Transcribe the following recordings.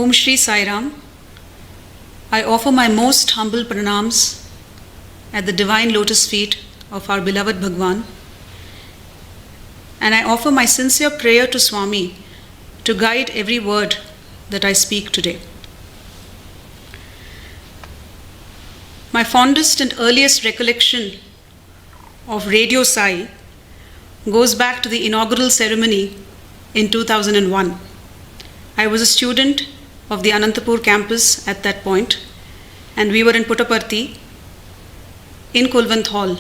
Om Shri Sai Ram. I offer my most humble pranams at the divine lotus feet of our beloved Bhagwan, and I offer my sincere prayer to Swami to guide every word that I speak today. My fondest and earliest recollection of Radio Sai goes back to the inaugural ceremony in 2001. I was a student of the Anantapur campus at that point, and we were in Puttaparthi in Kulwant Hall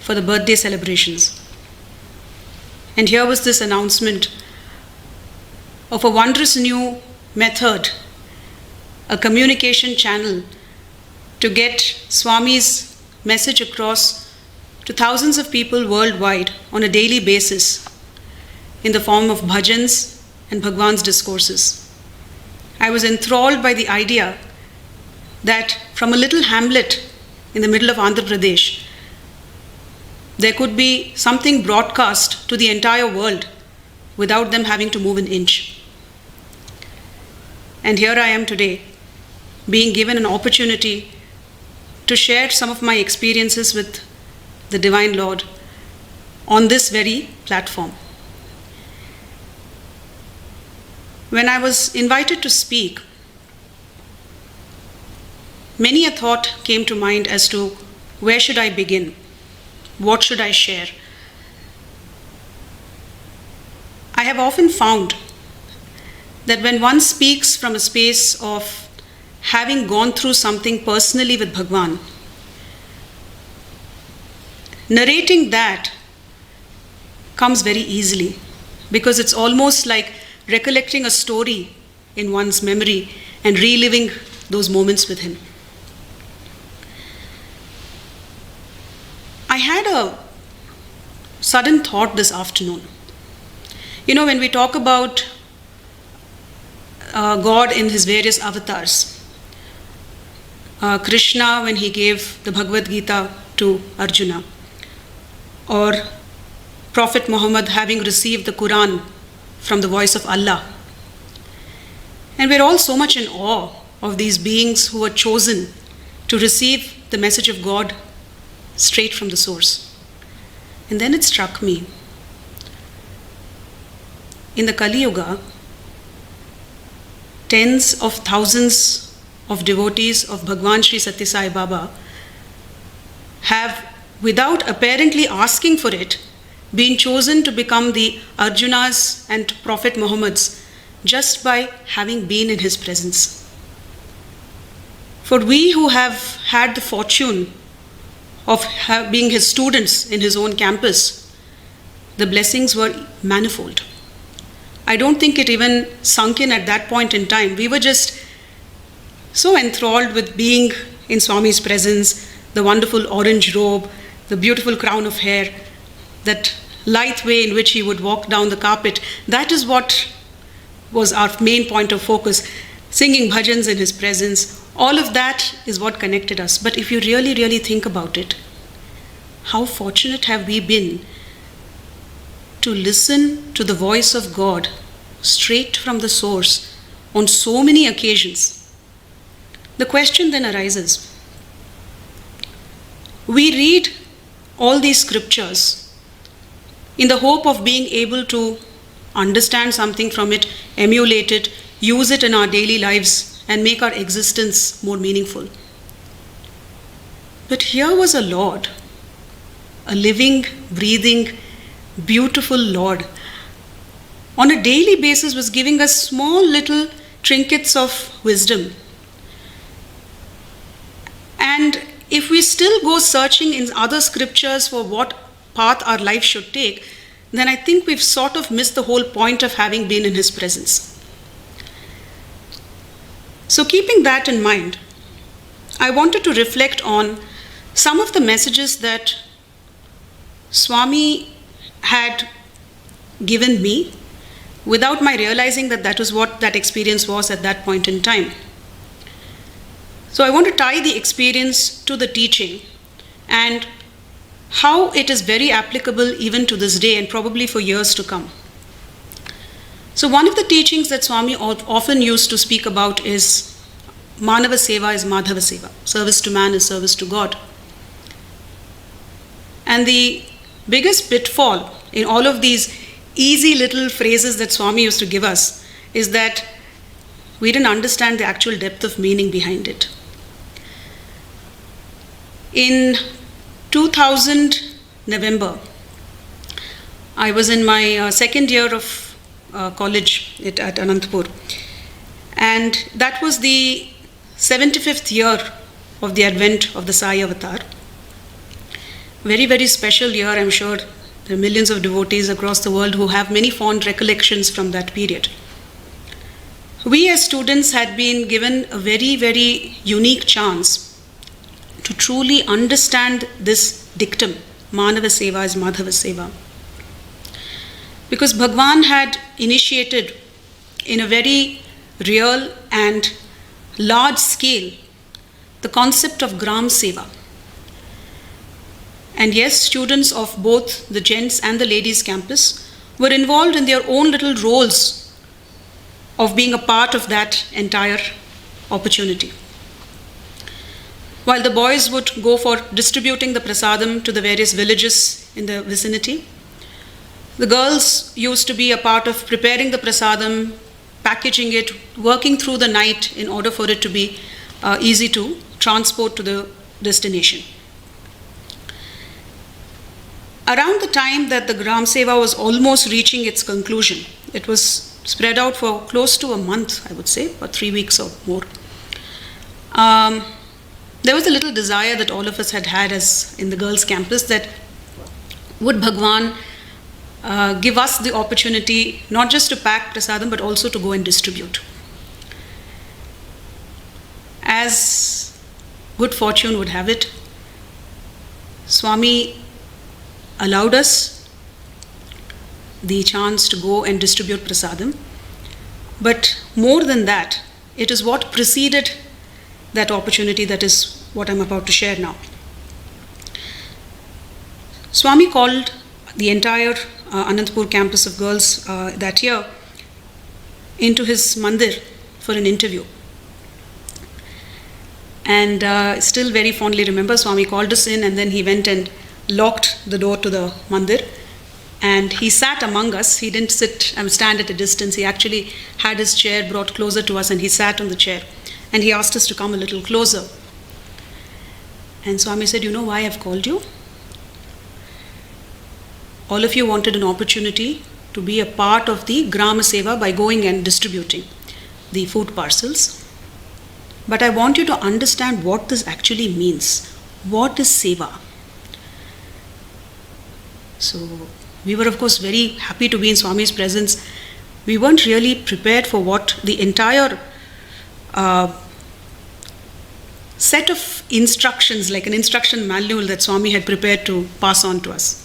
for the birthday celebrations. And here was this announcement of a wondrous new method, a communication channel to get Swami's message across to thousands of people worldwide on a daily basis in the form of bhajans and Bhagwan's discourses. I was enthralled by the idea that from a little hamlet in the middle of Andhra Pradesh, there could be something broadcast to the entire world without them having to move an inch. And here I am today, being given an opportunity to share some of my experiences with the Divine Lord on this very platform. When I was invited to speak, many a thought came to mind as to where should I begin? What should I share? I have often found that when one speaks from a space of having gone through something personally with Bhagwan, narrating that comes very easily, because it's almost like recollecting a story in one's memory and reliving those moments with him. I had a sudden thought this afternoon. You know, when we talk about God in his various avatars, Krishna when he gave the Bhagavad Gita to Arjuna, or Prophet Muhammad having received the Quran from the voice of Allah. And we're all so much in awe of these beings who were chosen to receive the message of God straight from the source. And then it struck me, in the Kali Yuga, tens of thousands of devotees of Bhagwan Sri Sathya Sai Baba have, without apparently asking for it, been chosen to become the Arjunas and Prophet Muhammads just by having been in his presence. For we who have had the fortune of being his students in his own campus, the blessings were manifold. I don't think it even sunk in at that point in time. We were just so enthralled with being in Swami's presence, the wonderful orange robe, the beautiful crown of hair, that lithe way in which he would walk down the carpet. That is what was our main point of focus. Singing bhajans in his presence, all of that is what connected us. But if you really, really think about it, how fortunate have we been to listen to the voice of God straight from the source on so many occasions. The question then arises, we read all these scriptures in the hope of being able to understand something from it, emulate it, use it in our daily lives, and make our existence more meaningful. But here was a Lord, a living, breathing, beautiful Lord, on a daily basis was giving us small little trinkets of wisdom. And if we still go searching in other scriptures for what path our life should take, then I think we've sort of missed the whole point of having been in his presence. So keeping that in mind, I wanted to reflect on some of the messages that Swami had given me without my realizing that that was what that experience was at that point in time. So I want to tie the experience to the teaching and how it is very applicable even to this day and probably for years to come. So one of the teachings that Swami often used to speak about is Manava Seva is Madhava Seva. Service to man is service to God. And the biggest pitfall in all of these easy little phrases that Swami used to give us is that we didn't understand the actual depth of meaning behind it. In 2000 November, I was in my second year of college at Anantapur, and that was the 75th year of the advent of the Sai Avatar. Very, very special year. I'm sure there are millions of devotees across the world who have many fond recollections from that period. We as students had been given a very, very unique chance to truly understand this dictum, Manava Seva is Madhava Seva. Because Bhagwan had initiated in a very real and large scale the concept of Gram Seva. And yes, students of both the gents and the ladies campus were involved in their own little roles of being a part of that entire opportunity. While the boys would go for distributing the prasadam to the various villages in the vicinity, the girls used to be a part of preparing the prasadam, packaging it, working through the night in order for it to be easy to transport to the destination. Around the time that the Gram Seva was almost reaching its conclusion, it was spread out for close to a month, I would say, or 3 weeks or more. There was a little desire that all of us had as in the girls' campus that would Bhagwan give us the opportunity not just to pack prasadam but also to go and distribute. As good fortune would have it, Swami allowed us the chance to go and distribute prasadam. But more than that, it is what preceded that opportunity that is what I'm about to share now. Swami called the entire Anantapur campus of girls that year into his mandir for an interview. And still very fondly remember, Swami called us in and then he went and locked the door to the mandir. And he sat among us. He didn't stand at a distance. He actually had his chair brought closer to us and he sat on the chair. And he asked us to come a little closer. And Swami said, "You know why I've called you? All of you wanted an opportunity to be a part of the Grama Seva by going and distributing the food parcels. But I want you to understand what this actually means. What is Seva?" So we were, of course, very happy to be in Swami's presence. We weren't really prepared for what the entire set of instructions, like an instruction manual that Swami had prepared to pass on to us.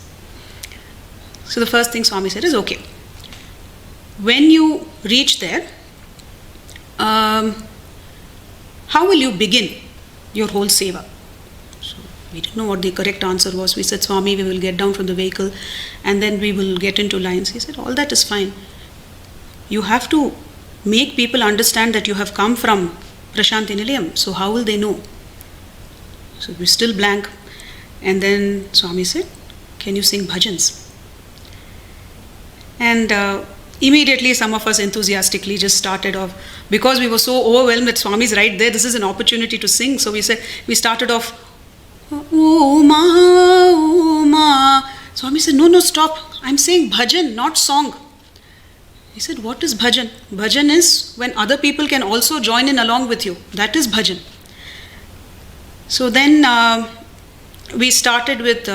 So the first thing Swami said is, okay, when you reach there, how will you begin your whole seva? So we didn't know what the correct answer was. We said, Swami, we will get down from the vehicle and then we will get into lines. He said, all that is fine. You have to make people understand that you have come from Prasanthi Nilayam. So how will they know? So we're still blank. And then Swami said, can you sing bhajans? And immediately some of us enthusiastically just started off. Because we were so overwhelmed that Swami's right there, this is an opportunity to sing. So we started off, "Oh ma, oh ma." Swami said, no, stop. I'm saying bhajan, not song. He said, what is bhajan? Bhajan is when other people can also join in along with you. That is bhajan. So then we started with,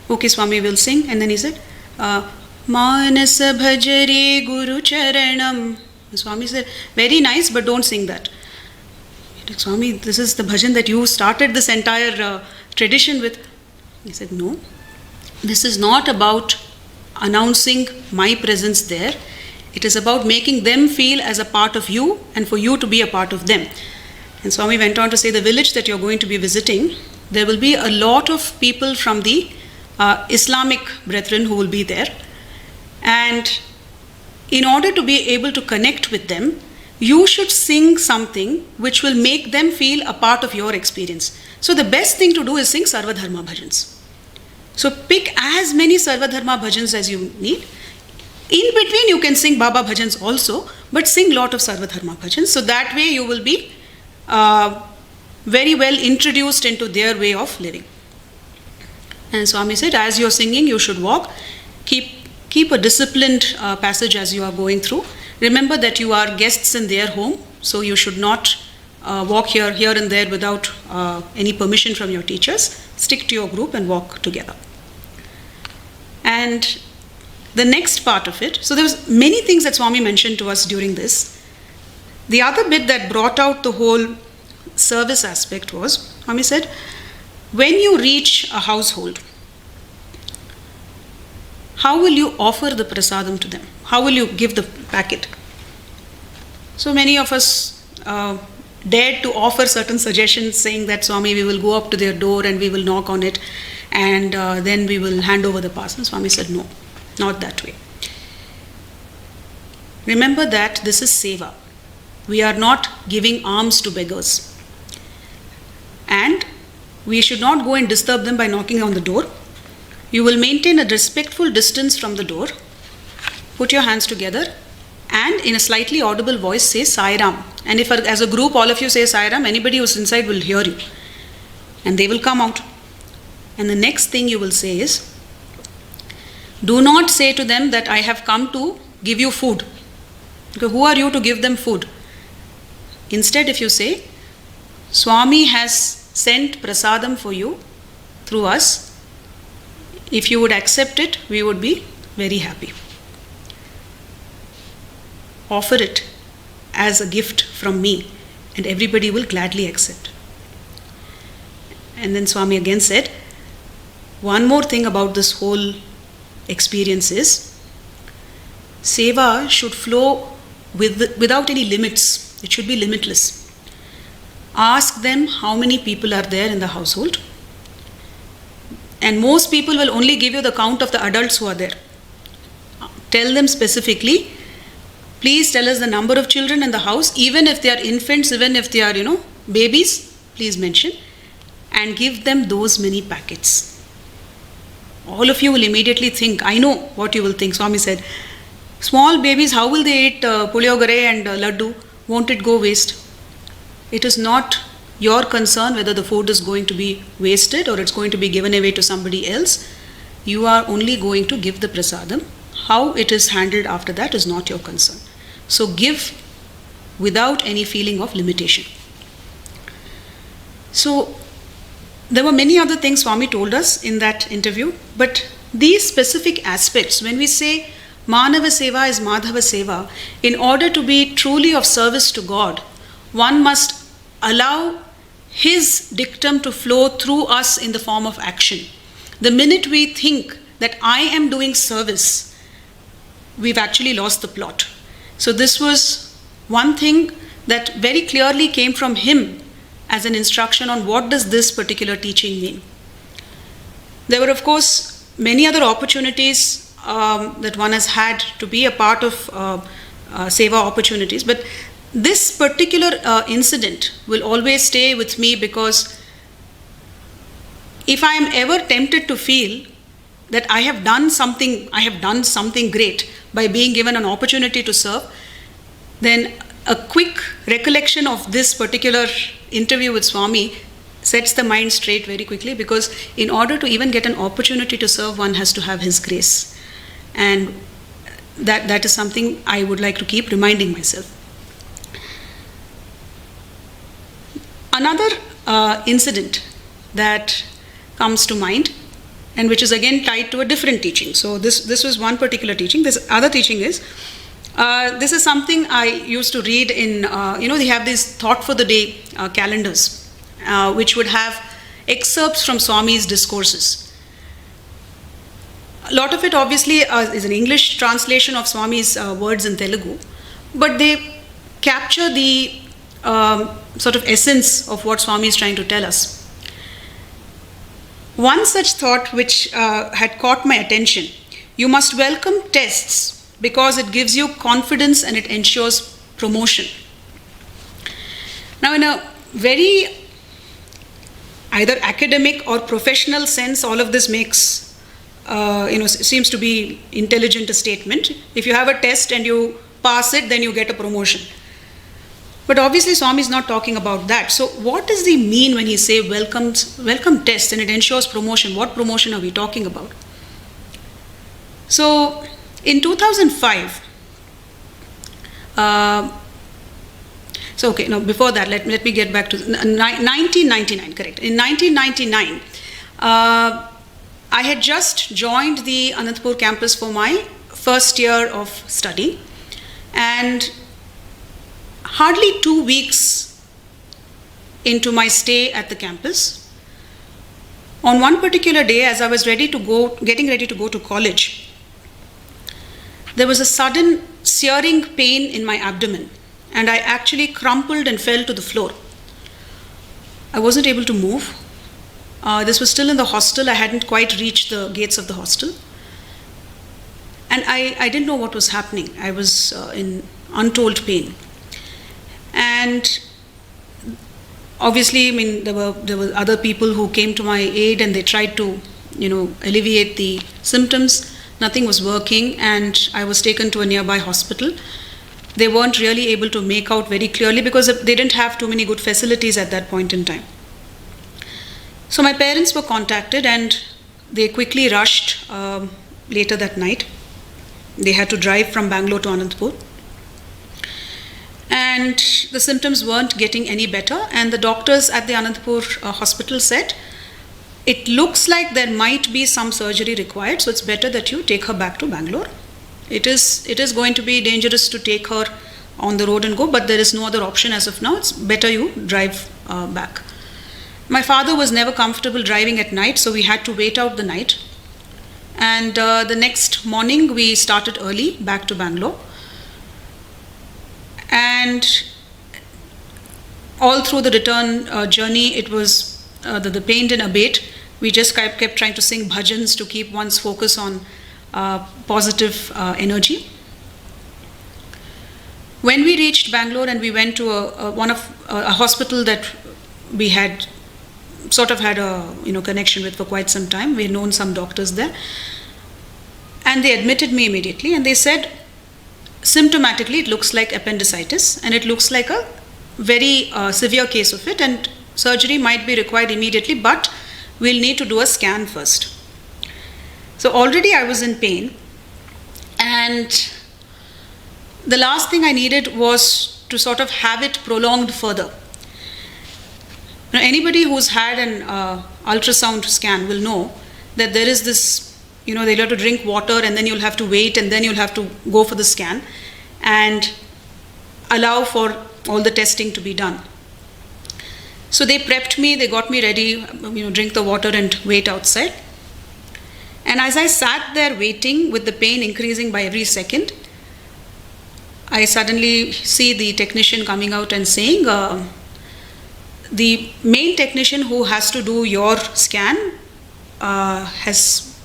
okay, Swami will sing. And then he said, Manasa bhajare guru charanam. Swami said, very nice, but don't sing that. Swami, this is the bhajan that you started this entire tradition with. He said, no, this is not about announcing my presence there. It is about making them feel as a part of you and for you to be a part of them. And Swami went on to say, the village that you're going to be visiting, there will be a lot of people from the Islamic brethren who will be there. And in order to be able to connect with them, you should sing something which will make them feel a part of your experience. So the best thing to do is sing Sarvadharma Bhajans. So pick as many Sarvadharma Bhajans as you need. In between you can sing Baba Bhajans also, but sing lot of Sarvadharma Bhajans. So that way you will be very well introduced into their way of living. And Swami said, as you're singing, you should walk. Keep a disciplined passage as you are going through. Remember that you are guests in their home, so you should not walk here and there without any permission from your teachers. Stick to your group and walk together. And the next part of it, so there was many things that Swami mentioned to us during this. The other bit that brought out the whole service aspect was, Swami said, when you reach a household, how will you offer the prasadam to them? How will you give the packet? So many of us dared to offer certain suggestions, saying that, Swami, we will go up to their door and we will knock on it, and then we will hand over the parcel. Swami said, no, not that way. Remember that this is seva. We are not giving alms to beggars. And we should not go and disturb them by knocking on the door. You will maintain a respectful distance from the door. Put your hands together and in a slightly audible voice say Sai Ram. And if as a group all of you say Sai Ram, anybody who's inside will hear you. And they will come out. And the next thing you will say is, do not say to them that I have come to give you food. Because who are you to give them food? Instead, if you say, Swami has sent prasadam for you through us. If you would accept it, we would be very happy. Offer it as a gift from me, and everybody will gladly accept. And then Swami again said, one more thing about this whole experience is, seva should flow without any limits. It should be limitless. Ask them how many people are there in the household. And most people will only give you the count of the adults who are there. Tell them specifically, please tell us the number of children in the house, even if they are infants, even if they are, babies, please mention. And give them those many packets. All of you will immediately think, I know what you will think. Swami said, small babies, how will they eat puliogare and laddu? Won't it go waste? It is not your concern whether the food is going to be wasted or it's going to be given away to somebody else. You are only going to give the prasadam. How it is handled after that is not your concern. So give without any feeling of limitation. So there were many other things Swami told us in that interview, but these specific aspects, when we say Manava Seva is Madhava Seva, in order to be truly of service to God, one must allow His dictum to flow through us in the form of action. The minute we think that I am doing service, we've actually lost the plot. So this was one thing that very clearly came from him as an instruction on what does this particular teaching mean. There were, of course, many other opportunities that one has had to be a part of seva opportunities, but this particular incident will always stay with me, because if I am ever tempted to feel that I have done something great by being given an opportunity to serve, then a quick recollection of this particular interview with Swami sets the mind straight very quickly, because in order to even get an opportunity to serve, one has to have His grace. And that is something I would like to keep reminding myself. Another incident that comes to mind, and which is again tied to a different teaching. So this was one particular teaching. This other teaching is, this is something I used to read in, they have these Thought for the Day calendars, which would have excerpts from Swami's discourses. A lot of it obviously is an English translation of Swami's words in Telugu, but they capture the sort of essence of what Swami is trying to tell us. One such thought which had caught my attention: you must welcome tests because it gives you confidence and it ensures promotion. Now, in a very either academic or professional sense, all of this makes, seems to be intelligent a statement. If you have a test and you pass it, then you get a promotion. But obviously, Swami is not talking about that. So what does he mean when he say welcome test and it ensures promotion? What promotion are we talking about? So in 2005, before that, let me get back to 1999, correct. In 1999, I had just joined the Anantapur campus for my first year of study, and hardly 2 weeks into my stay at the campus, on one particular day, as I was getting ready to go to college, there was a sudden searing pain in my abdomen, and I actually crumpled and fell to the floor. I wasn't able to move. This was still in the hostel. I hadn't quite reached the gates of the hostel. And I didn't know what was happening. I was in untold pain. And obviously, there were other people who came to my aid, and they tried to, alleviate the symptoms. Nothing was working, and I was taken to a nearby hospital. They weren't really able to make out very clearly because they didn't have too many good facilities at that point in time. So my parents were contacted, and they quickly rushed later that night. They had to drive from Bangalore to Anantapur. And the symptoms weren't getting any better, and the doctors at the Anantapur hospital said, it looks like there might be some surgery required, so it's better that you take her back to Bangalore. It is going to be dangerous to take her on the road and go, but there is no other option as of now. It's better you drive back. My father was never comfortable driving at night, so we had to wait out the night. And the next morning, we started early back to Bangalore. And all through the return journey, it was the pain didn't abate. We just kept trying to sing bhajans to keep one's focus on positive energy. When we reached Bangalore and we went to a hospital that we had sort of had a connection with for quite some time, we had known some doctors there, and they admitted me immediately, and they said, symptomatically it looks like appendicitis, and it looks like a very severe case of it, and surgery might be required immediately, but we'll need to do a scan first. So already I was in pain, and the last thing I needed was to sort of have it prolonged further. Now, anybody who's had an ultrasound scan will know that there is this, they'll have to drink water, and then you'll have to wait, and then you'll have to go for the scan and allow for all the testing to be done. So they prepped me, they got me ready, drink the water and wait outside. And as I sat there waiting with the pain increasing by every second, I suddenly see the technician coming out and saying, the main technician who has to do your scan has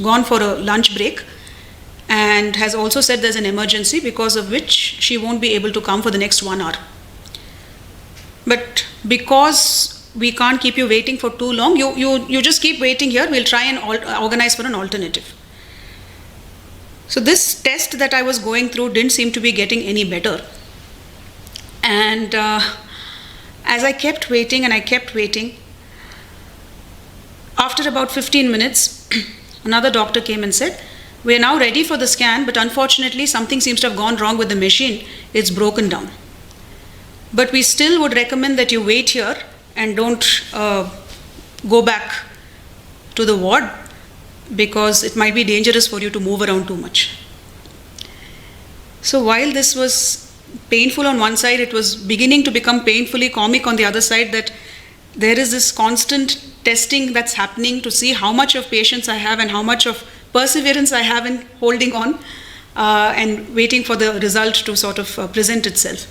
gone for a lunch break and has also said there's an emergency because of which she won't be able to come for the next 1 hour. But because we can't keep you waiting for too long, you just keep waiting here. We'll try and organize for an alternative. So this test that I was going through didn't seem to be getting any better. And as I kept waiting and I kept waiting, after about 15 minutes, another doctor came and said, we are now ready for the scan, but unfortunately something seems to have gone wrong with the machine. It's broken down. But we still would recommend that you wait here and don't go back to the ward, because it might be dangerous for you to move around too much. So while this was painful on one side, it was beginning to become painfully comic on the other side, that there is this constant testing that's happening to see how much of patience I have and how much of perseverance I have in holding on and waiting for the result to sort of present itself.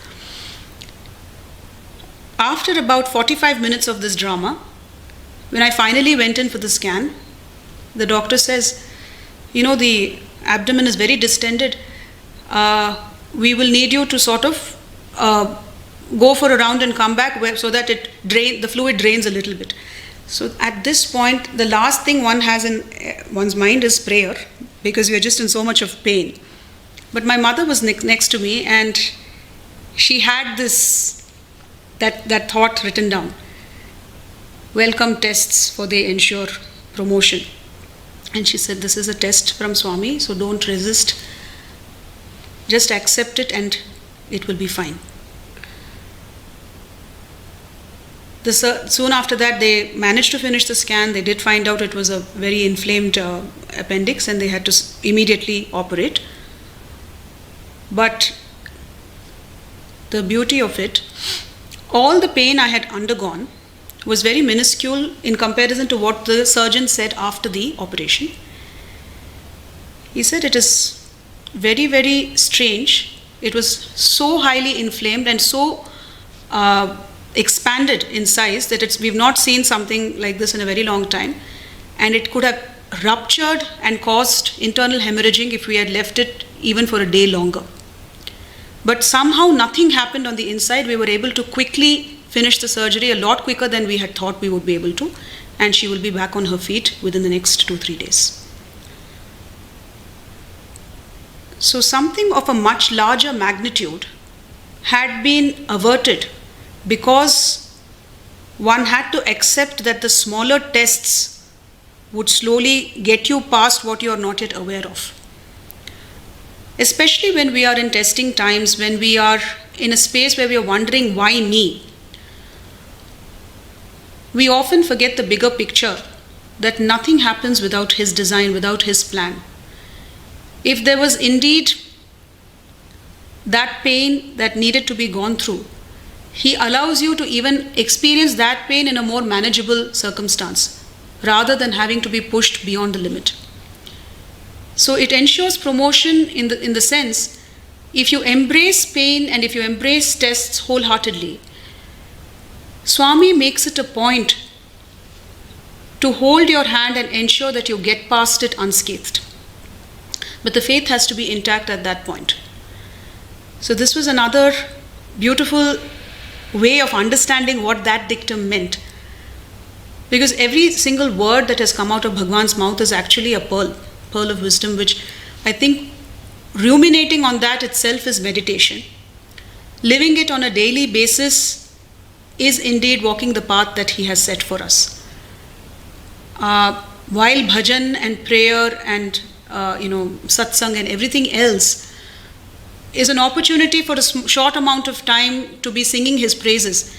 After about 45 minutes of this drama, when I finally went in for the scan, the doctor says, the abdomen is very distended, we will need you to sort of go for a round and come back so that the fluid drains a little bit. So at this point, the last thing one has in one's mind is prayer, because we are just in so much of pain. But my mother was next to me, and she had that thought written down. Welcome tests, for they ensure promotion. And she said, this is a test from Swami, so don't resist. Just accept it and it will be fine. Soon after that, they managed to finish the scan. They did find out it was a very inflamed appendix, and they had to immediately operate. But the beauty of it, all the pain I had undergone was very minuscule in comparison to what the surgeon said after the operation. He said it is very, very strange. It was so highly inflamed and so expanded in size that we've not seen something like this in a very long time, and it could have ruptured and caused internal hemorrhaging if we had left it even for a day longer. But somehow nothing happened on the inside. We were able to quickly finish the surgery a lot quicker than we had thought we would be able to, and she will be back on her feet within the next 2-3 days. So something of a much larger magnitude had been averted because one had to accept that the smaller tests would slowly get you past what you are not yet aware of. Especially when we are in testing times, when we are in a space where we are wondering, why me? We often forget the bigger picture, that nothing happens without His design, without His plan. If there was indeed that pain that needed to be gone through, He allows you to even experience that pain in a more manageable circumstance, rather than having to be pushed beyond the limit. So it ensures promotion in the sense, if you embrace pain and if you embrace tests wholeheartedly, Swami makes it a point to hold your hand and ensure that you get past it unscathed. But the faith has to be intact at that point. So this was another beautiful way of understanding what that dictum meant. Because every single word that has come out of Bhagwan's mouth is actually a pearl of wisdom, which I think ruminating on that itself is meditation. Living it on a daily basis is indeed walking the path that He has set for us. While bhajan and prayer and satsang and everything else is an opportunity for a short amount of time to be singing His praises,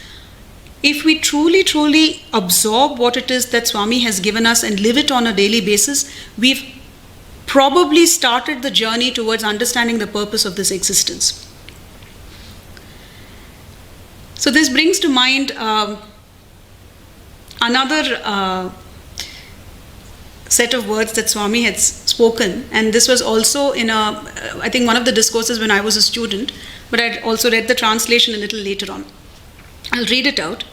if we truly, truly absorb what it is that Swami has given us and live it on a daily basis, we've probably started the journey towards understanding the purpose of this existence. So this brings to mind another set of words that Swami had spoken, and this was also in I think one of the discourses when I was a student, but I'd also read the translation a little later on. I'll read it out.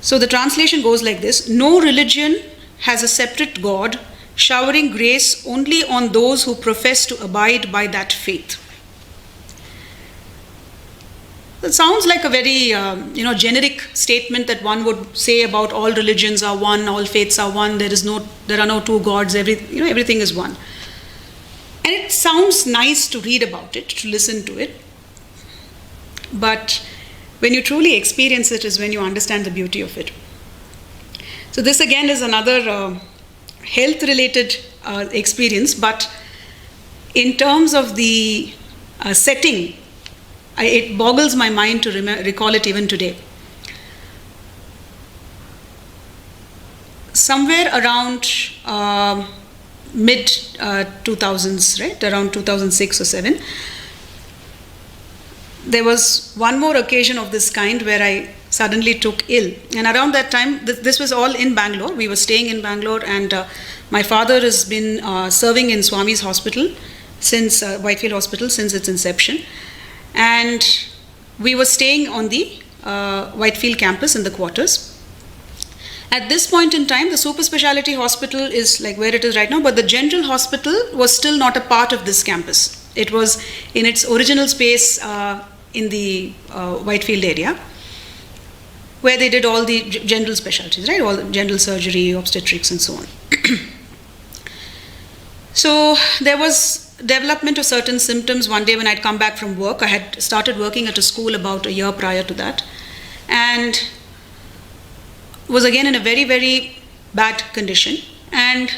So the translation goes like this: no religion has a separate God, showering grace only on those who profess to abide by that faith. It sounds like a very generic statement that one would say about all religions are one, all faiths are one, there are no two gods, everything is one. And it sounds nice to read about it, to listen to it. But when you truly experience it is when you understand the beauty of it. So this again is another health-related experience, but in terms of the setting, it boggles my mind to recall it even today. Somewhere around mid 2000s, right, around 2006 or 7, there was one more occasion of this kind where I suddenly took ill. And around that time, this was all in Bangalore. We were staying in Bangalore, and my father has been serving in Swami's hospital since Whitefield Hospital since its inception. And we were staying on the Whitefield campus in the quarters. At this point in time, the super specialty hospital is like where it is right now, but the general hospital was still not a part of this campus. It was in its original space in the Whitefield area, where they did all the general specialties, right? All the general surgery, obstetrics, and so on. So there was development of certain symptoms. One day when I'd come back from work, I had started working at a school about a year prior to that, and was again in a very, very bad condition. And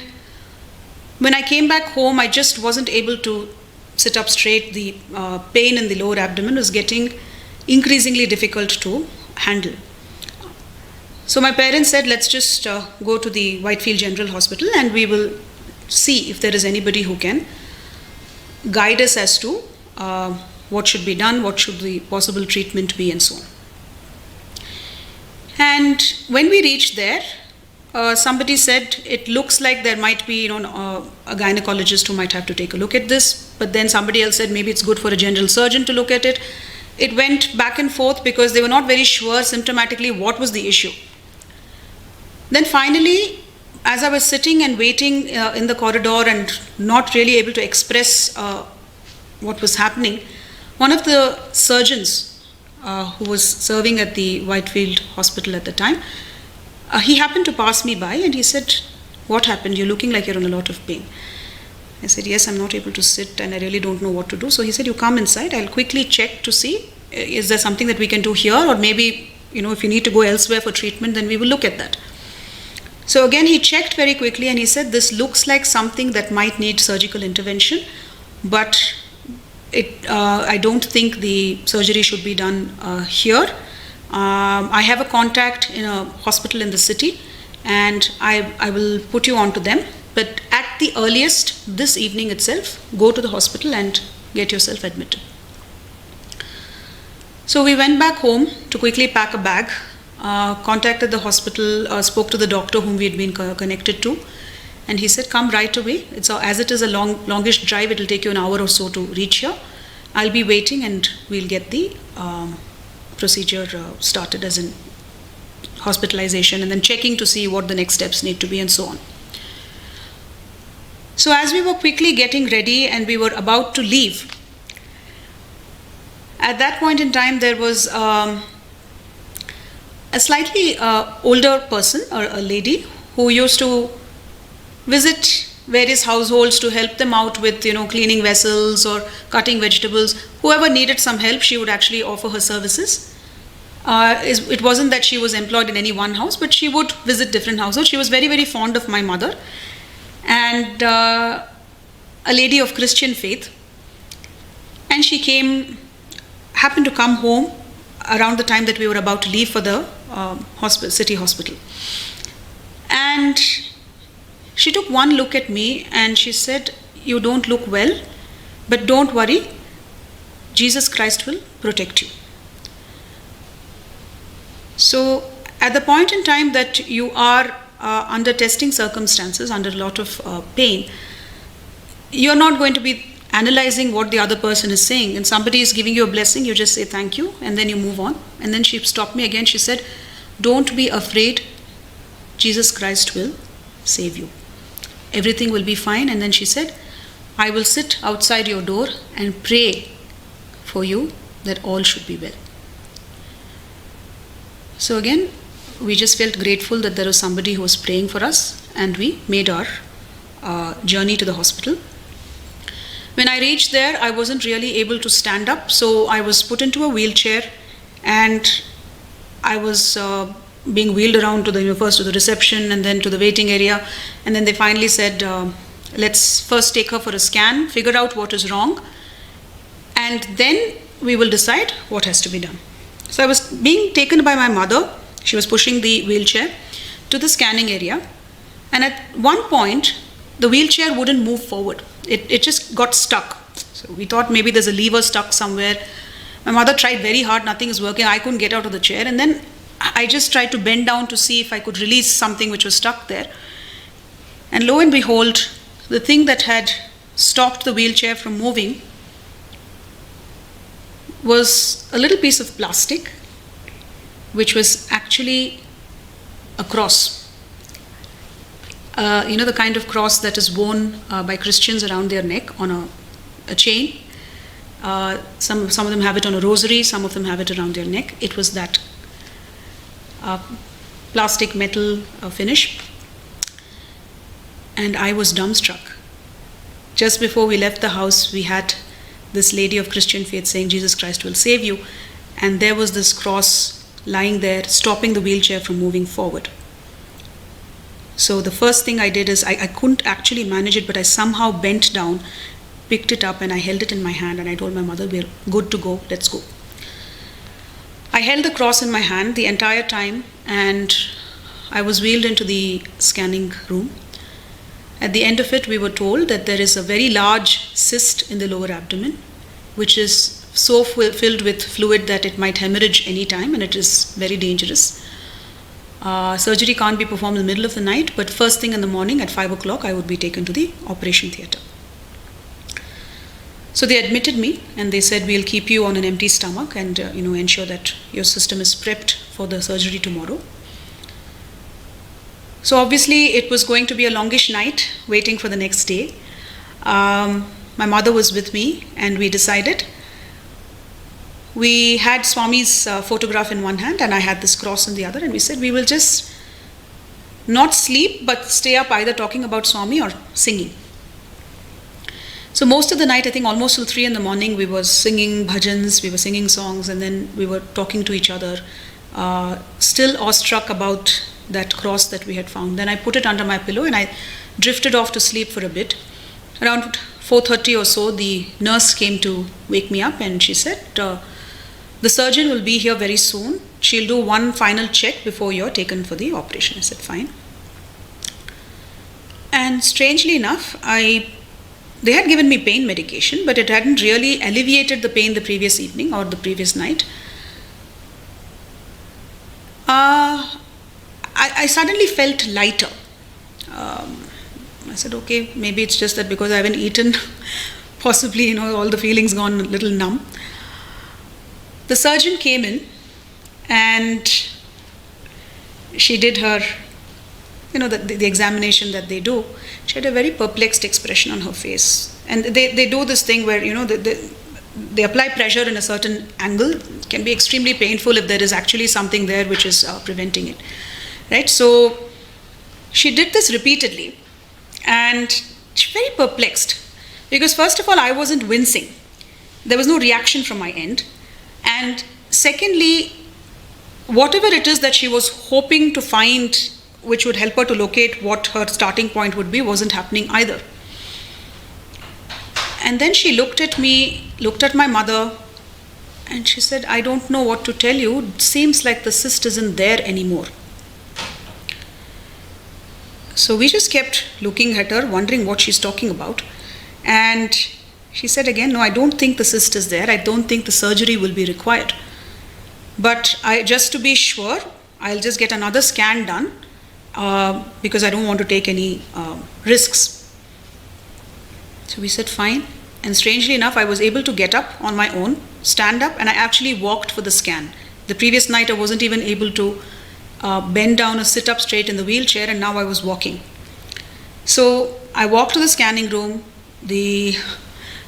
when I came back home, I just wasn't able to sit up straight. The pain in the lower abdomen was getting increasingly difficult to handle. So my parents said, let's just go to the Whitefield General Hospital and we will see if there is anybody who can guide us as to what should be done, what should the possible treatment be, and so on. And when we reached there, somebody said it looks like there might be a gynecologist who might have to take a look at this, but then somebody else said maybe it's good for a general surgeon to look at it. It went back and forth because they were not very sure symptomatically what was the issue. Then finally, as I was sitting and waiting in the corridor and not really able to express what was happening, one of the surgeons who was serving at the Whitefield Hospital at the time, he happened to pass me by and he said, what happened? You're looking like you're in a lot of pain. I said, yes, I'm not able to sit and I really don't know what to do. So he said, you come inside, I'll quickly check to see, is there something that we can do here, or maybe, if you need to go elsewhere for treatment, then we will look at that. So again, he checked very quickly and he said, this looks like something that might need surgical intervention, but I don't think the surgery should be done here. I have a contact in a hospital in the city and I will put you on to them. But at the earliest, this evening itself, go to the hospital and get yourself admitted. So we went back home to quickly pack a bag, contacted the hospital, spoke to the doctor whom we had been connected to, and he said, come right away. As it is a longish drive, it will take you an hour or so to reach here. I'll be waiting and we'll get the procedure started, as in hospitalization, and then checking to see what the next steps need to be and so on. So as we were quickly getting ready and we were about to leave, at that point in time there was a slightly older person, or a lady, who used to visit various households to help them out with cleaning vessels or cutting vegetables. Whoever needed some help, she would actually offer her services. It wasn't that she was employed in any one house, but she would visit different households. She was very, very fond of my mother, and a lady of Christian faith. And she happened to come home around the time that we were about to leave for the city hospital. And she took one look at me and she said, you don't look well, but don't worry, Jesus Christ will protect you. So at the point in time that you are under testing circumstances, under a lot of pain, you're not going to be analyzing what the other person is saying. And somebody is giving you a blessing, you just say thank you and then you move on. And then she stopped me again. She said, don't be afraid, Jesus Christ will save you. Everything will be fine. And then she said, I will sit outside your door and pray for you that all should be well. So again, we just felt grateful that there was somebody who was praying for us, and we made our journey to the hospital. When I reached there, I wasn't really able to stand up, so I was put into a wheelchair and I was being wheeled around first to the reception and then to the waiting area, and then they finally said, let's first take her for a scan, figure out what is wrong, and then we will decide what has to be done. So I was being taken by my mother. She was pushing the wheelchair to the scanning area, and at one point the wheelchair wouldn't move forward. It just got stuck. So we thought maybe there's a lever stuck somewhere. My mother tried very hard, nothing is working. I couldn't get out of the chair, and then I just tried to bend down to see if I could release something which was stuck there. And lo and behold, the thing that had stopped the wheelchair from moving was a little piece of plastic which was actually a cross. the kind of cross that is worn by Christians around their neck on a chain. Some of them have it on a rosary, some of them have it around their neck. It was that plastic metal finish. And I was dumbstruck. Just before we left the house, we had this lady of Christian faith saying, "Jesus Christ will save you." And there was this cross lying there, stopping the wheelchair from moving forward. So the first thing I did is, I couldn't actually manage it, but I somehow bent down, picked it up, and I held it in my hand, and I told my mother, "We're good to go, let's go." I held the cross in my hand the entire time, and I was wheeled into the scanning room. At the end of it, we were told that there is a very large cyst in the lower abdomen, which is so filled with fluid that it might hemorrhage any time, and it is very dangerous. Surgery can't be performed in the middle of the night, but first thing in the morning at 5 o'clock, I would be taken to the operation theatre. So they admitted me, and they said, "We'll keep you on an empty stomach and ensure that your system is prepped for the surgery tomorrow." So obviously it was going to be a longish night waiting for the next day. My mother was with me, and we decided. We had Swami's photograph in one hand, and I had this cross in the other, and we said we will just not sleep but stay up either talking about Swami or singing. So most of the night, I think almost till 3 in the morning, we were singing bhajans, we were singing songs, and then we were talking to each other, still awestruck about that cross that we had found. Then I put it under my pillow and I drifted off to sleep for a bit. Around 4:30 or so, the nurse came to wake me up, and she said, "The surgeon will be here very soon. She'll do one final check before you're taken for the operation." I said, "Fine." And strangely enough, they had given me pain medication, but it hadn't really alleviated the pain the previous evening or the previous night. I suddenly felt lighter. I said, okay, maybe it's just that because I haven't eaten, possibly, all the feelings gone a little numb. The surgeon came in, and she did her, the examination that they do. She had a very perplexed expression on her face. And they do this thing where, they apply pressure in a certain angle. It can be extremely painful if there is actually something there which is preventing it. Right? So she did this repeatedly, and she's very perplexed. Because first of all, I wasn't wincing. There was no reaction from my end. And secondly, whatever it is that she was hoping to find which would help her to locate what her starting point would be wasn't happening either. And then she looked at me, looked at my mother, and she said, "I don't know what to tell you. It seems like the cyst isn't there anymore." So we just kept looking at her, wondering what she's talking about. And she said again, "No, I don't think the cyst is there. I don't think the surgery will be required. But just to be sure, I'll just get another scan done because I don't want to take any risks." So we said, fine. And strangely enough, I was able to get up on my own, stand up, and I actually walked for the scan. The previous night, I wasn't even able to bend down or sit up straight in the wheelchair, and now I was walking. So I walked to the scanning room. The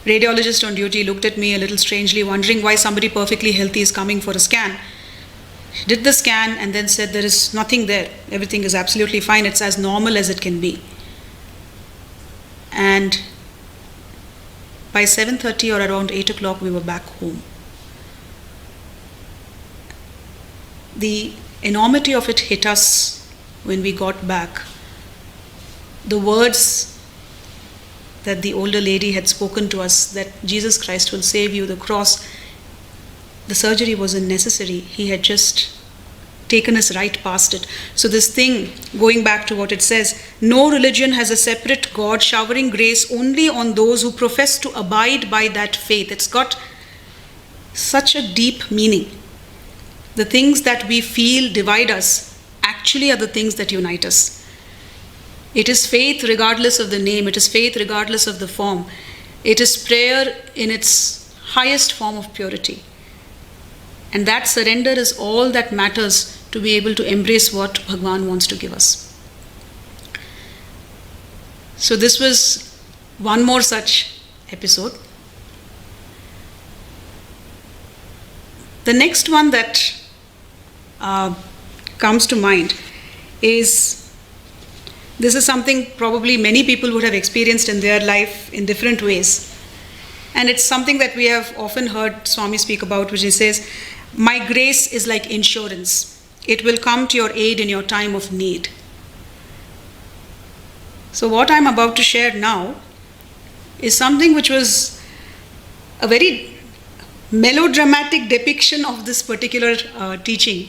radiologist on duty looked at me a little strangely, wondering why somebody perfectly healthy is coming for a scan. She did the scan and then said, "There is nothing there. Everything is absolutely fine. It's as normal as it can be." And by 7:30 or around 8 o'clock, we were back home. The enormity of it hit us when we got back. The words that the older lady had spoken to us, that Jesus Christ will save you, the cross, the surgery wasn't necessary. He had just taken us right past it. So this thing, going back to what it says, no religion has a separate God showering grace only on those who profess to abide by that faith. It's got such a deep meaning. The things that we feel divide us actually are the things that unite us. It is faith regardless of the name. It is faith regardless of the form. It is prayer in its highest form of purity. And that surrender is all that matters to be able to embrace what Bhagwan wants to give us. So this was one more such episode. The next one that comes to mind is, this is something probably many people would have experienced in their life in different ways. And it's something that we have often heard Swami speak about, which he says, "My grace is like insurance. It will come to your aid in your time of need." So what I'm about to share now is something which was a very melodramatic depiction of this particular teaching.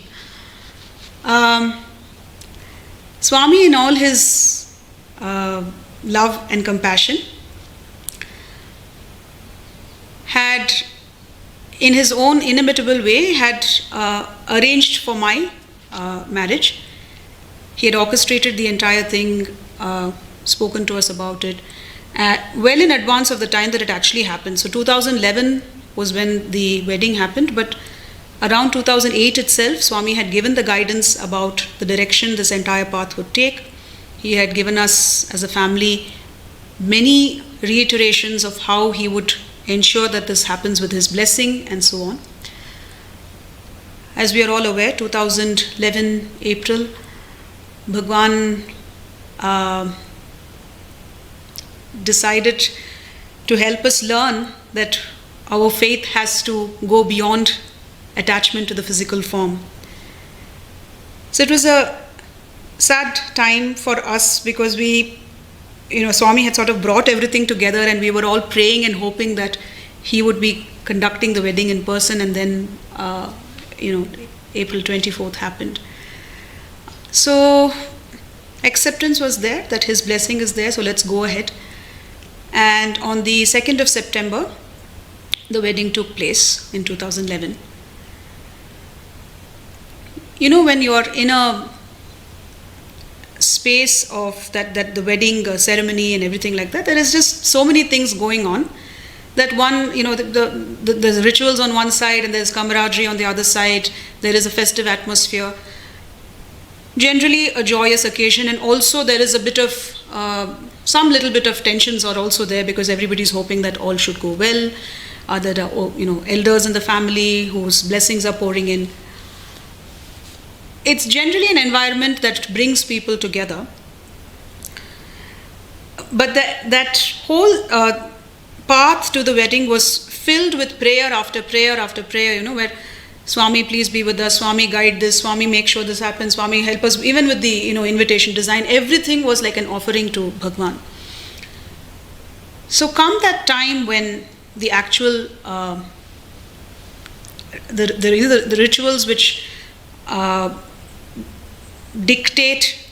Swami, in all his love and compassion, had, in his own inimitable way, had arranged for my marriage. He had orchestrated the entire thing, spoken to us about it, well in advance of the time that it actually happened. So 2011 was when the wedding happened, but around 2008 itself, Swami had given the guidance about the direction this entire path would take. He had given us as a family many reiterations of how he would ensure that this happens with his blessing and so on. As we are all aware, 2011 April, Bhagwan decided to help us learn that our faith has to go beyond attachment to the physical form. So it was a sad time for us because Swami had sort of brought everything together and we were all praying and hoping that he would be conducting the wedding in person, and then April 24th happened. So acceptance was there, that his blessing is there, so let's go ahead. And on the 2nd of September, the wedding took place in 2011. When you are in a space of that the wedding ceremony and everything like that, there is just so many things going on that one, the rituals on one side and there's camaraderie on the other side, there is a festive atmosphere, generally a joyous occasion, and also there is a bit of some little bit of tensions are also there because everybody's hoping that all should go well. There are elders in the family whose blessings are pouring in. It's generally an environment that brings people together. But that whole path to the wedding was filled with prayer after prayer after prayer, where Swami, please be with us, Swami, guide this, Swami, make sure this happens, Swami, help us. Even with the invitation design, everything was like an offering to Bhagwan. So come that time when the actual the rituals which dictate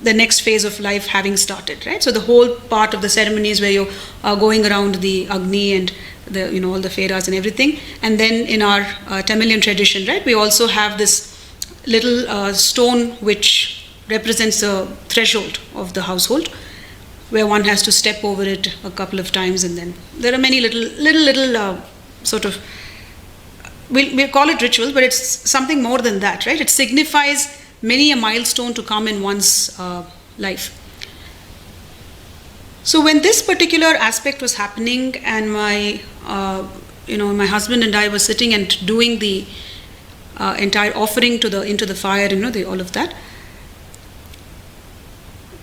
the next phase of life having started, right? So the whole part of the ceremonies where you are going around the Agni and the all the feras and everything, and then in our Tamilian tradition, right, we also have this little stone which represents the threshold of the household, where one has to step over it a couple of times, and then there are many little sort of, we'll call it rituals, but it's something more than that, right? It signifies many a milestone to come in one's life. So when this particular aspect was happening, and my my husband and I were sitting and doing the entire offering into the fire, all of that,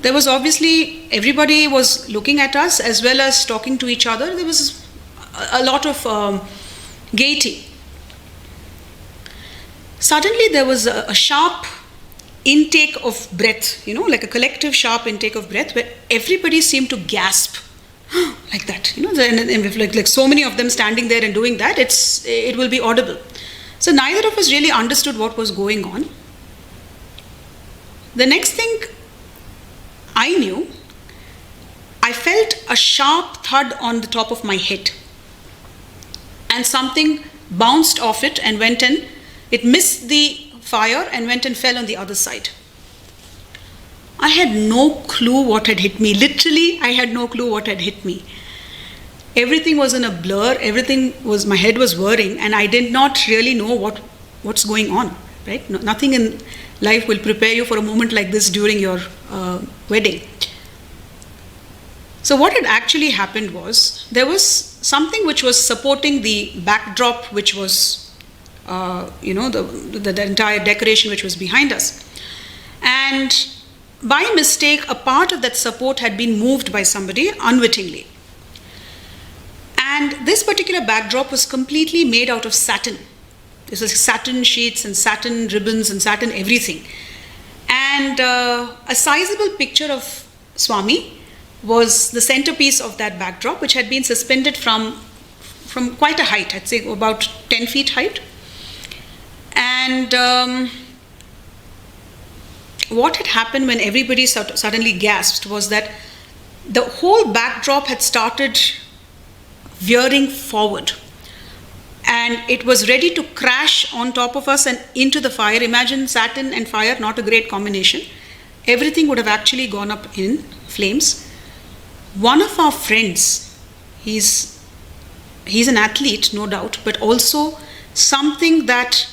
there was obviously, everybody was looking at us as well as talking to each other. There was a lot of gaiety. Suddenly there was a sharp intake of breath, like a collective sharp intake of breath, where everybody seemed to gasp like that, and like so many of them standing there and doing that, it will be audible. So neither of us really understood what was going on. The next thing I knew, I felt a sharp thud on the top of my head, and something bounced off it and went in. It missed the fire and went and fell on the other side. I had no clue what had hit me. Literally, I had no clue what had hit me. Everything was in a blur. My head was whirring, and I did not really know what's going on, right? Nothing in life will prepare you for a moment like this during your wedding. So what had actually happened was, there was something which was supporting the backdrop, which was, the entire decoration which was behind us. And by mistake, a part of that support had been moved by somebody unwittingly. And this particular backdrop was completely made out of satin. This was satin sheets and satin ribbons and satin everything. And a sizable picture of Swami was the centerpiece of that backdrop, which had been suspended from quite a height, I'd say about 10 feet height. And what had happened when everybody suddenly gasped was that the whole backdrop had started veering forward. And it was ready to crash on top of us and into the fire. Imagine satin and fire, not a great combination. Everything would have actually gone up in flames. One of our friends, he's an athlete, no doubt, but also something that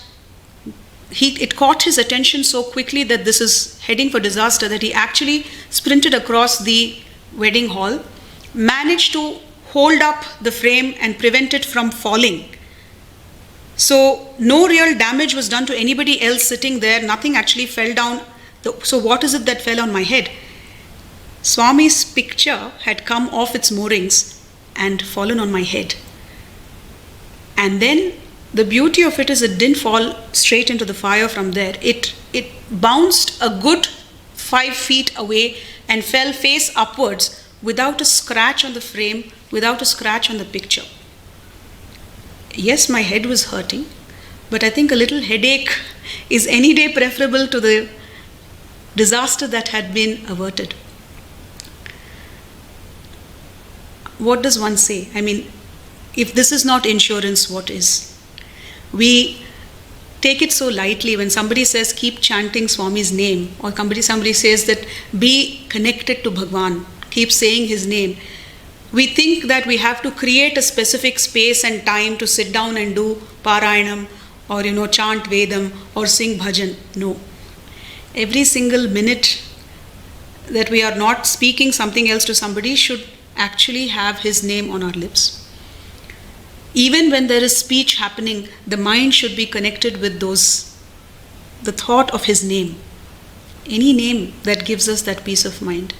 it caught his attention so quickly that this is heading for disaster, that he actually sprinted across the wedding hall, managed to hold up the frame and prevent it from falling. So no real damage was done to anybody else sitting there. Nothing actually fell down. So what is it that fell on my head? Swami's picture had come off its moorings and fallen on my head. And then the beauty of it is it didn't fall straight into the fire from there. It bounced a good 5 feet away and fell face upwards without a scratch on the frame, without a scratch on the picture. Yes, my head was hurting, but I think a little headache is any day preferable to the disaster that had been averted. What does one say? I mean, if this is not insurance, what is? We take it so lightly when somebody says keep chanting Swami's name, or somebody says that be connected to Bhagwan, keep saying his name. We think that we have to create a specific space and time to sit down and do Parayanam or chant Vedam or sing bhajan. No. Every single minute that we are not speaking something else to somebody should actually have his name on our lips. Even when there is speech happening, the mind should be connected with the thought of his name. Any name that gives us that peace of mind.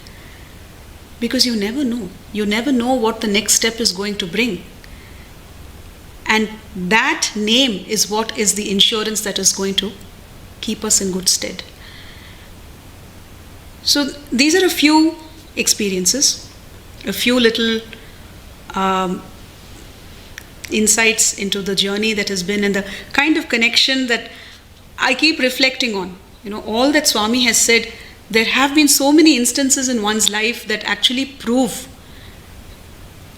Because you never know. You never know what the next step is going to bring. And that name is what is the insurance that is going to keep us in good stead. So these are a few experiences, a few little insights into the journey that has been and the kind of connection that I keep reflecting on. All that Swami has said, there have been so many instances in one's life that actually prove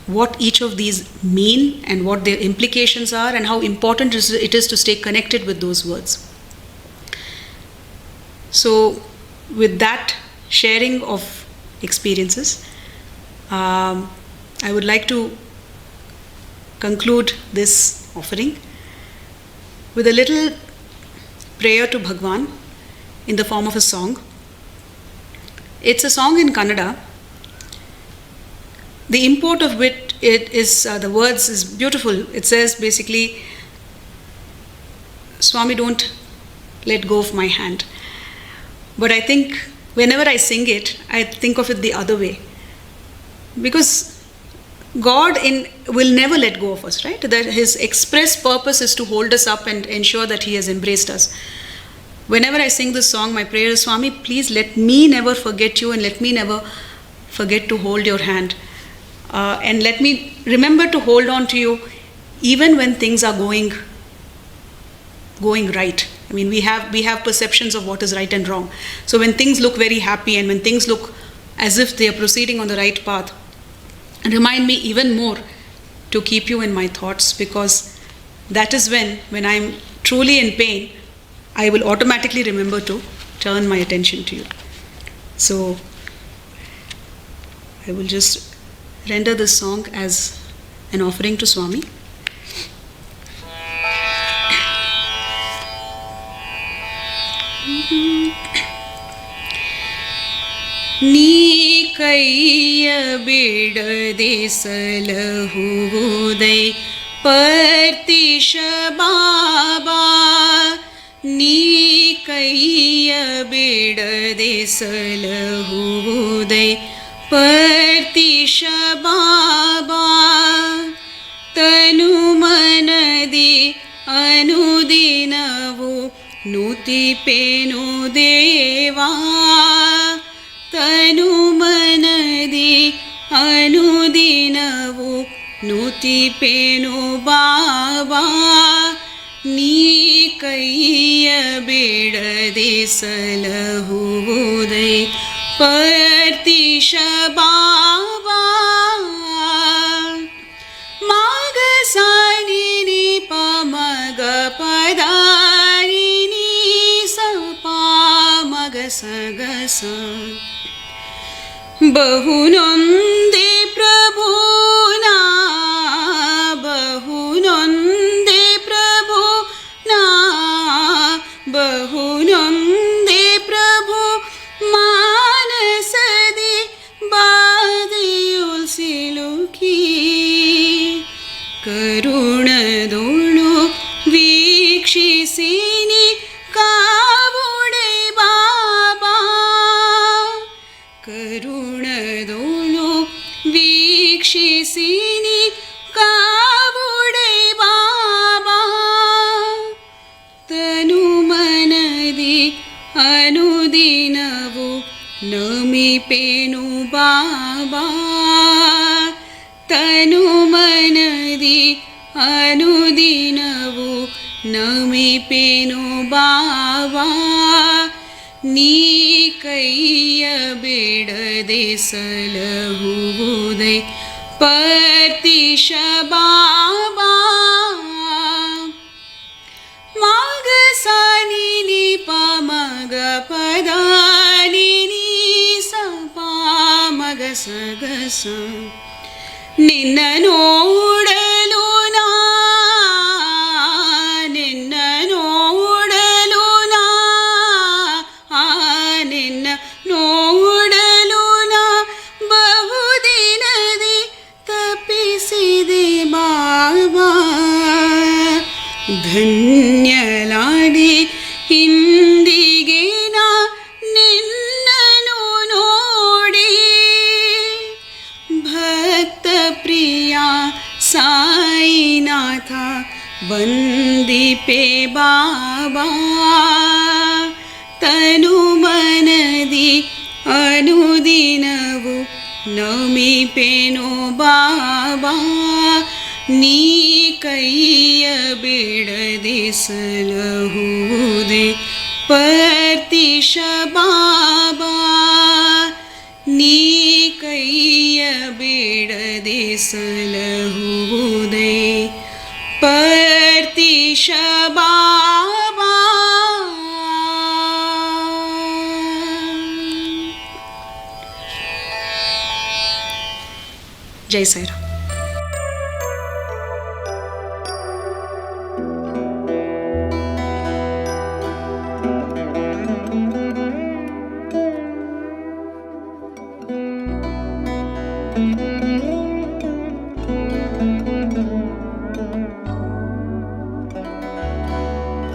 what each of these mean and what their implications are and how important it is to stay connected with those words. So with that sharing of experiences, I would like to conclude this offering with a little prayer to Bhagwan in the form of a song. It's a song in Kannada. The import of which the words is beautiful. It says basically, Swami, don't let go of my hand. But I think whenever I sing it, I think of it the other way. Because God will never let go of us, right? That his express purpose is to hold us up and ensure that he has embraced us. Whenever I sing this song, my prayer is, Swami, please let me never forget you and let me never forget to hold your hand. And let me remember to hold on to you even when things are going right. I mean, we have perceptions of what is right and wrong. So when things look very happy and when things look as if they are proceeding on the right path, remind me even more to keep you in my thoughts, because that is when I'm truly in pain, I will automatically remember to turn my attention to you. So I will just render this song as an offering to Swami. Ni ಕೈಯ ಬಿಡದೆ ಸಲಹುವುದೈ ಪರ್ತಿಶ ಬಾಬಾ. ನೀ ಕೈಯ ಬಿಡದೆ ಸಲಹುವುದೈ ಪರ್ತಿಶ ಬಾಬಾ. ತನು ಮನದಿ ಅನುದಿನವು ನುತಿಪೇನು ದೇವಾ. ತನು ಮನದಿ ಅನುದಿನವು ನುತಿಪೇನು ಬಾಬಾ. ನೀ ಕೈಯ ಬಿಡದೆ ಸಲಹುವುದೈ ಪರ್ತಿಶ ಬಾಬಾ. ಮಗ ಸಾನಿ ನಿ ಪ ಮಗ ಪದ ನಿ ನಿ ಸ ಪ ಮಗ ಸ ಗ ಸ. ಬಹುನೊಂದೇ ಪ್ರಭು ನಾ ಬಹುನೊಂದೇ ಪ್ರಭು ನಾ ಬಹುನೊಂದೇ ಪ್ರಭು ಮಾನಸದಿ ಬಾಧೆಯುಲ್ ಸಿಲುಕಿ. ಕರುಣದೋಳು ವೀಕ್ಷಿಸಿನಿ ಕಾವುಡೆ ಬಾಬಾ. ಕರುಣದೋಳು ವೀಕ್ಷಿಸಿನಿ ಕಾವುಡೆ ಬಾಬಾ. ತನು ಮನದಿ ಅನುದಿನವು ನಮಿಪೇನು ಬಾಬಾ. ತನು ಮನದಿ ಅನುದಿನವು ನಮಿಪೇನು ಬಾಬಾ. ನೀ ಕೈಯ ಬಿಡದೆ ಸಲಹುವುದೈ ಪರ್ತಿಶ ಬಾಬಾ. ಮಗ ಸಾನಿ ನಿ ಪ ಮಗ ಪದ ನಿ ನಿ ಸ ಪ ಮಗ ಸ ಗ ಸ. ನಿನ್ನ ನೋಡಲು ನಾ ನಿನ್ನ ನೋಡಲು ನಾ ನಿನ್ನ ನೋಡಲು ನಾ ಬಹುದಿನದಿ ತಪ್ಪಿಸಿದೆ ಬಾಬಾ. ಧನ್ಯಲಾಡಿ ಹಿಂದಿಗೆ ನಾ ನಿನ್ನನು ನೋಡಿ. ಭಕ್ತ ಪ್ರಿಯ ಸಾಯಿನಾಥ ವಂದಿಪೆ ಬಾಬಾ. ತನು ಮನದಿ ಅನುದಿನವು ನಮಿಪೇನು ಬಾಬಾ. ನೀ ಕೈಯ ಬಿಡದೆ ಸಲಹುವುದೇ ಪರ್ತಿಶ ಬಾಬಾ. ನೀ ಕೈಯ ಬಿಡದೆ ಸಲಹುವುದೇ ಪರ್ತಿಶ ಬಾಬಾ. ಜೈ ಸಾಯಿರಾಮ್. thank you